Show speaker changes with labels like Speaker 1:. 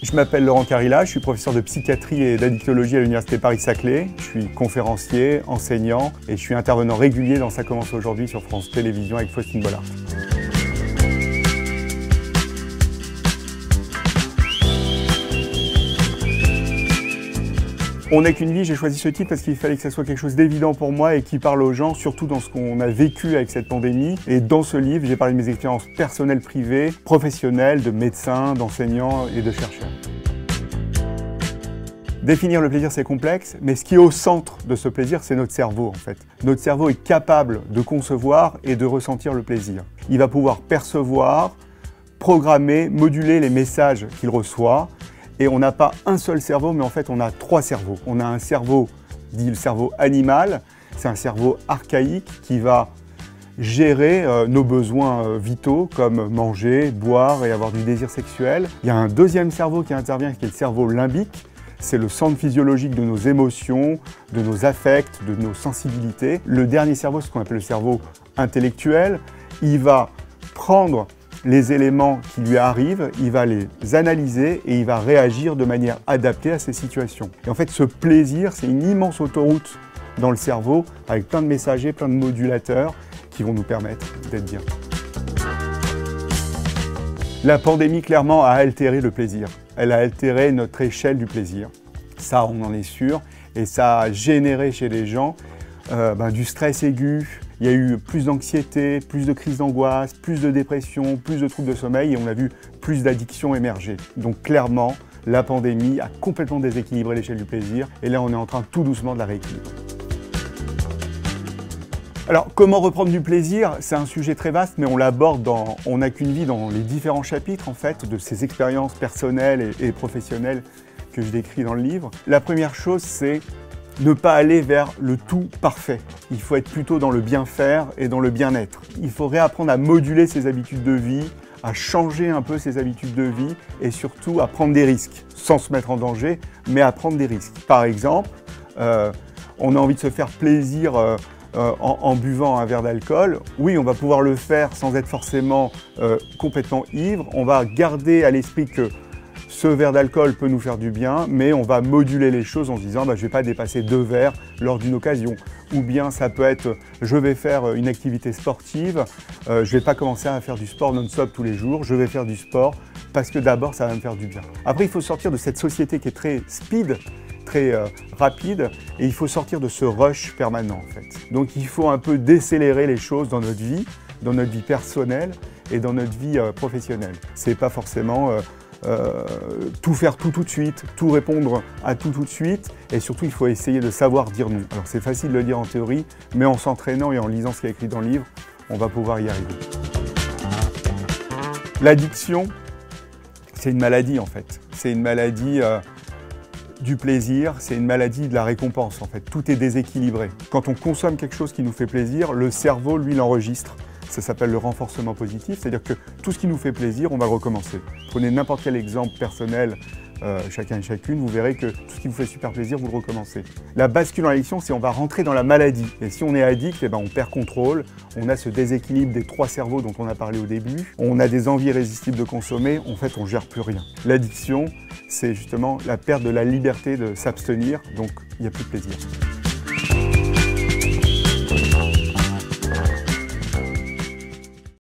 Speaker 1: Je m'appelle Laurent Carilla, je suis professeur de psychiatrie et d'addictologie à l'Université Paris-Saclay. Je suis conférencier, enseignant et je suis intervenant régulier dans Ça commence aujourd'hui sur France Télévisions avec Faustine Bollard. On n'est qu'une vie, j'ai choisi ce titre parce qu'il fallait que ça soit quelque chose d'évident pour moi et qui parle aux gens, surtout dans ce qu'on a vécu avec cette pandémie. Et dans ce livre, j'ai parlé de mes expériences personnelles, privées, professionnelles, de médecins, d'enseignants et de chercheurs. Définir le plaisir, c'est complexe, mais ce qui est au centre de ce plaisir, c'est notre cerveau en fait. Notre cerveau est capable de concevoir et de ressentir le plaisir. Il va pouvoir percevoir, programmer, moduler les messages qu'il reçoit. Et on n'a pas un seul cerveau, mais en fait on a trois cerveaux. On a un cerveau, dit le cerveau animal, c'est un cerveau archaïque qui va gérer nos besoins vitaux comme manger, boire et avoir du désir sexuel. Il y a un deuxième cerveau qui intervient qui est le cerveau limbique. C'est le centre physiologique de nos émotions, de nos affects, de nos sensibilités. Le dernier cerveau, c'est ce qu'on appelle le cerveau intellectuel. Il va prendre les éléments qui lui arrivent, il va les analyser et il va réagir de manière adaptée à ces situations. Et en fait, ce plaisir, c'est une immense autoroute dans le cerveau avec plein de messagers, plein de modulateurs qui vont nous permettre d'être bien. La pandémie, clairement, a altéré le plaisir. Elle a altéré notre échelle du plaisir. Ça, on en est sûr. Et ça a généré chez les gens du stress aigu. Il y a eu plus d'anxiété, plus de crises d'angoisse, plus de dépression, plus de troubles de sommeil et on a vu plus d'addictions émerger. Donc clairement, la pandémie a complètement déséquilibré l'échelle du plaisir et là on est en train tout doucement de la rééquilibrer. Alors comment reprendre du plaisir? C'est un sujet très vaste mais on l'aborde dans On n'a qu'une vie dans les différents chapitres en fait de ces expériences personnelles et professionnelles que je décris dans le livre. La première chose c'est ne pas aller vers le tout parfait. Il faut être plutôt dans le bien faire et dans le bien-être. Il faut réapprendre à moduler ses habitudes de vie, à changer un peu ses habitudes de vie et surtout à prendre des risques, sans se mettre en danger, mais à prendre des risques. Par exemple, on a envie de se faire plaisir en buvant un verre d'alcool. Oui, on va pouvoir le faire sans être forcément complètement ivre. On va garder à l'esprit que ce verre d'alcool peut nous faire du bien, mais on va moduler les choses en se disant je ne vais pas dépasser 2 verres lors d'une occasion. Ou bien ça peut être je vais faire une activité sportive, je ne vais pas commencer à faire du sport non-stop tous les jours, je vais faire du sport parce que d'abord ça va me faire du bien. Après il faut sortir de cette société qui est très speed, très rapide, et il faut sortir de ce rush permanent en fait. Donc il faut un peu décélérer les choses dans notre vie personnelle et dans notre vie professionnelle. C'est pas forcément tout faire tout de suite, tout répondre à tout de suite et surtout il faut essayer de savoir dire non. Alors c'est facile de le dire en théorie, mais en s'entraînant et en lisant ce qui est écrit dans le livre, on va pouvoir y arriver. L'addiction, c'est une maladie en fait. C'est une maladie du plaisir, c'est une maladie de la récompense en fait. Tout est déséquilibré. Quand on consomme quelque chose qui nous fait plaisir, le cerveau lui l'enregistre. Ça s'appelle le renforcement positif, c'est-à-dire que tout ce qui nous fait plaisir, on va le recommencer. Prenez n'importe quel exemple personnel, chacun et chacune, vous verrez que tout ce qui vous fait super plaisir, vous le recommencez. La bascule en addiction, c'est on va rentrer dans la maladie. Et si on est addict, on perd contrôle, on a ce déséquilibre des 3 cerveaux dont on a parlé au début, on a des envies irrésistibles de consommer, en fait on ne gère plus rien. L'addiction, c'est justement la perte de la liberté de s'abstenir, donc il n'y a plus de plaisir.